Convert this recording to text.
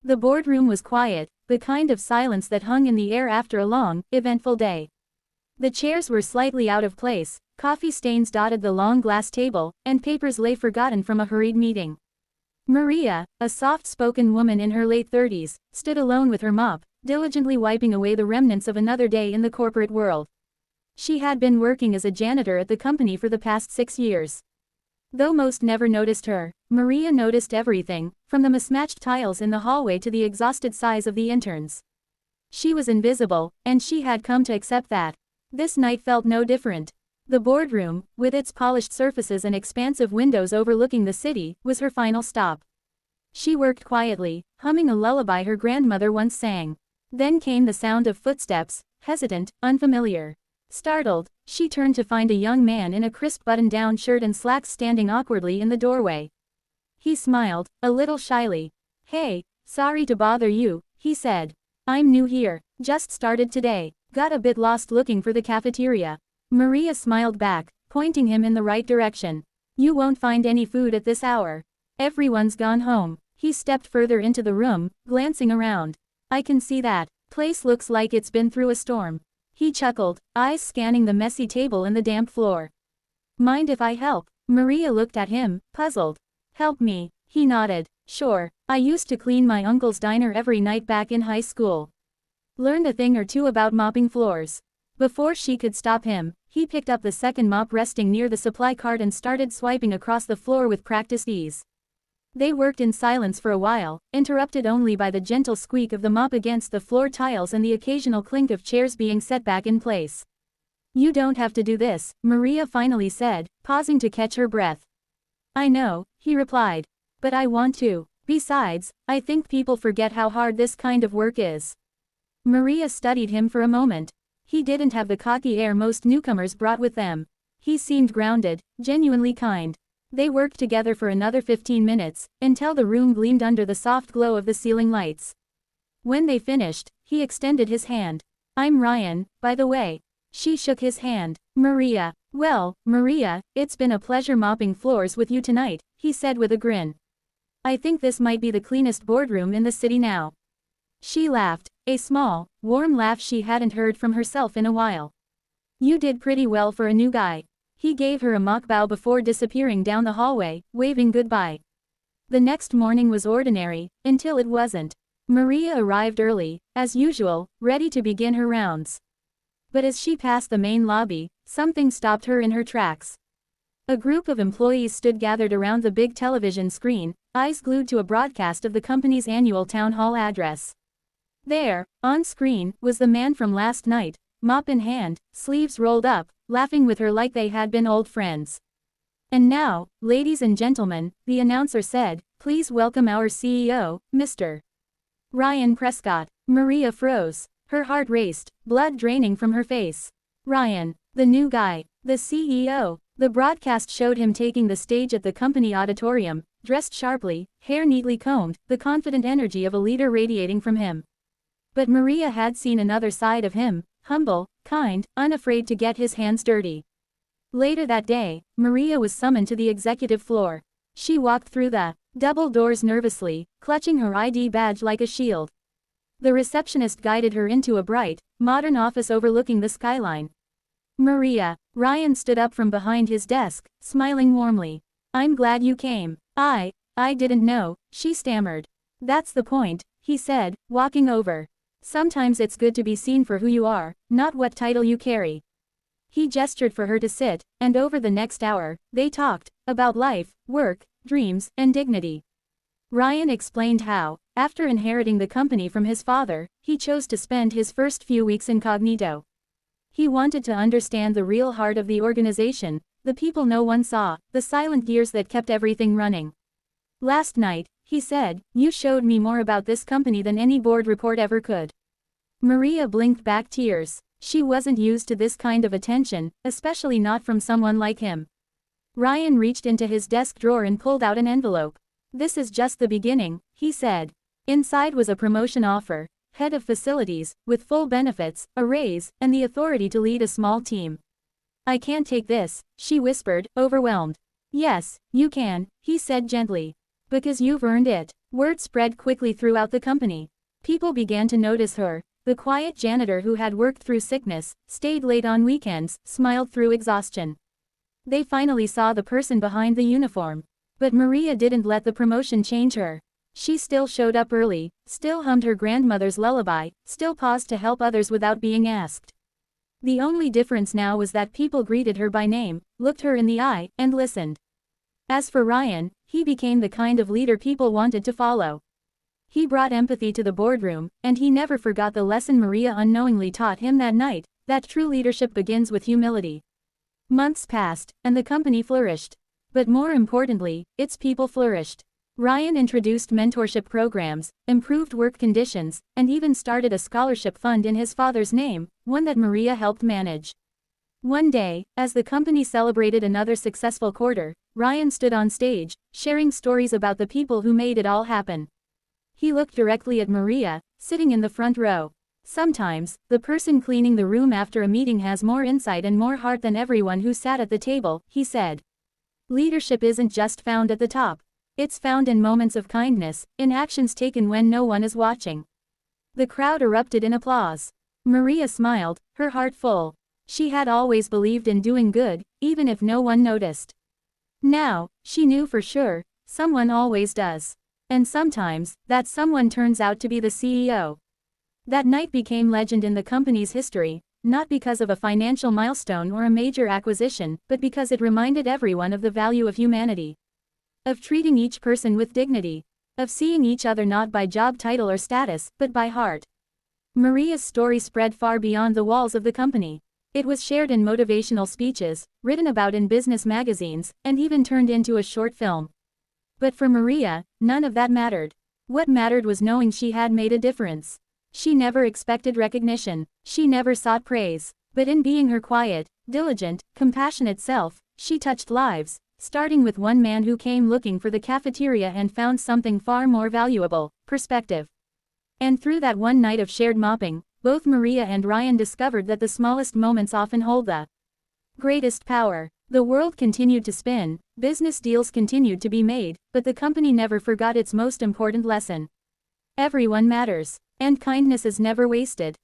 The boardroom was quiet, the kind of silence that hung in the air after a long, eventful day. The chairs were slightly out of place, coffee stains dotted the long glass table, and papers lay forgotten from a hurried meeting. Maria, a soft-spoken woman in her late 30s, stood alone with her mop, diligently wiping away the remnants of another day in the corporate world. She had been working as a janitor at the company for the past 6 years. Though most never noticed her, Maria noticed everything, from the mismatched tiles in the hallway to the exhausted sighs of the interns. She was invisible, and she had come to accept that. This night felt no different. The boardroom, with its polished surfaces and expansive windows overlooking the city, was her final stop. She worked quietly, humming a lullaby her grandmother once sang. Then came the sound of footsteps, hesitant, unfamiliar. Startled, she turned to find a young man in a crisp button-down shirt and slacks standing awkwardly in the doorway. He smiled, a little shyly. "Hey, sorry to bother you," he said. "I'm new here, just started today, got a bit lost looking for the cafeteria." Maria smiled back, pointing him in the right direction. "You won't find any food at this hour. Everyone's gone home." He stepped further into the room, glancing around. "I can see that. Place looks like it's been through a storm." He chuckled, eyes scanning the messy table and the damp floor. "Mind if I help?" Maria looked at him, puzzled. "Help me?" He nodded. "Sure, I used to clean my uncle's diner every night back in high school. Learned a thing or two about mopping floors." Before she could stop him, he picked up the second mop resting near the supply cart and started swiping across the floor with practiced ease. They worked in silence for a while, interrupted only by the gentle squeak of the mop against the floor tiles and the occasional clink of chairs being set back in place. "You don't have to do this," Maria finally said, pausing to catch her breath. "I know," he replied. "But I want to. Besides, I think people forget how hard this kind of work is." Maria studied him for a moment. He didn't have the cocky air most newcomers brought with them. He seemed grounded, genuinely kind. They worked together for another 15 minutes, until the room gleamed under the soft glow of the ceiling lights. When they finished, he extended his hand. "I'm Ryan, by the way." She shook his hand. "Maria." "Well, Maria, it's been a pleasure mopping floors with you tonight," he said with a grin. "I think this might be the cleanest boardroom in the city now." She laughed, a small, warm laugh she hadn't heard from herself in a while. "You did pretty well for a new guy." He gave her a mock bow before disappearing down the hallway, waving goodbye. The next morning was ordinary, until it wasn't. Maria arrived early, as usual, ready to begin her rounds. But as she passed the main lobby, something stopped her in her tracks. A group of employees stood gathered around the big television screen, eyes glued to a broadcast of the company's annual town hall address. There, on screen, was the man from last night, mop in hand, sleeves rolled up, laughing with her like they had been old friends. "And now, ladies and gentlemen," the announcer said, "please welcome our CEO, Mr. Ryan Prescott." Maria froze. Her heart raced, blood draining from her face. Ryan, the new guy, the CEO. The broadcast showed him taking the stage at the company auditorium, dressed sharply, hair neatly combed, the confident energy of a leader radiating from him. But Maria had seen another side of him, humble, kind, unafraid to get his hands dirty. Later that day, Maria was summoned to the executive floor. She walked through the double doors nervously, clutching her ID badge like a shield. The receptionist guided her into a bright, modern office overlooking the skyline. "Maria." Ryan stood up from behind his desk, smiling warmly. "I'm glad you came." I didn't know," she stammered. "That's the point," he said, walking over. "Sometimes it's good to be seen for who you are, not what title you carry." He gestured for her to sit, and over the next hour, they talked about life, work, dreams, and dignity. Ryan explained how, after inheriting the company from his father, he chose to spend his first few weeks incognito. He wanted to understand the real heart of the organization, the people no one saw, the silent gears that kept everything running. "Last night," he said, "you showed me more about this company than any board report ever could." Maria blinked back tears. She wasn't used to this kind of attention, especially not from someone like him. Ryan reached into his desk drawer and pulled out an envelope. "This is just the beginning," he said. Inside was a promotion offer, head of facilities, with full benefits, a raise, and the authority to lead a small team. "I can't take this," she whispered, overwhelmed. "Yes, you can," he said gently. Because you've earned it. Word spread quickly throughout the company. People began to notice her. The quiet janitor who had worked through sickness, stayed late on weekends, smiled through exhaustion. They finally saw the person behind the uniform. But Maria didn't let the promotion change her. She still showed up early, still hummed her grandmother's lullaby, still paused to help others without being asked. The only difference now was that people greeted her by name, looked her in the eye, and listened. As for Ryan, he became the kind of leader people wanted to follow. He brought empathy to the boardroom, and he never forgot the lesson Maria unknowingly taught him that night, that true leadership begins with humility. Months passed, and the company flourished. But more importantly, its people flourished. Ryan introduced mentorship programs, improved work conditions, and even started a scholarship fund in his father's name, one that Maria helped manage. One day, as the company celebrated another successful quarter, Ryan stood on stage, sharing stories about the people who made it all happen. He looked directly at Maria, sitting in the front row. Sometimes, the person cleaning the room after a meeting has more insight and more heart than everyone who sat at the table, he said. Leadership isn't just found at the top. It's found in moments of kindness, in actions taken when no one is watching. The crowd erupted in applause. Maria smiled, her heart full. She had always believed in doing good, even if no one noticed. Now, she knew for sure, someone always does. And sometimes, that someone turns out to be the CEO. That night became legend in the company's history, not because of a financial milestone or a major acquisition, but because it reminded everyone of the value of humanity. Of treating each person with dignity. Of seeing each other not by job title or status, but by heart. Maria's story spread far beyond the walls of the company. It was shared in motivational speeches, written about in business magazines, and even turned into a short film. But for Maria, none of that mattered. What mattered was knowing she had made a difference. She never expected recognition. She never sought praise. But in being her quiet, diligent, compassionate self, she touched lives, starting with one man who came looking for the cafeteria and found something far more valuable, perspective. And through that one night of shared mopping, both Maria and Ryan discovered that the smallest moments often hold the greatest power. The world continued to spin, business deals continued to be made, but the company never forgot its most important lesson. Everyone matters. And kindness is never wasted.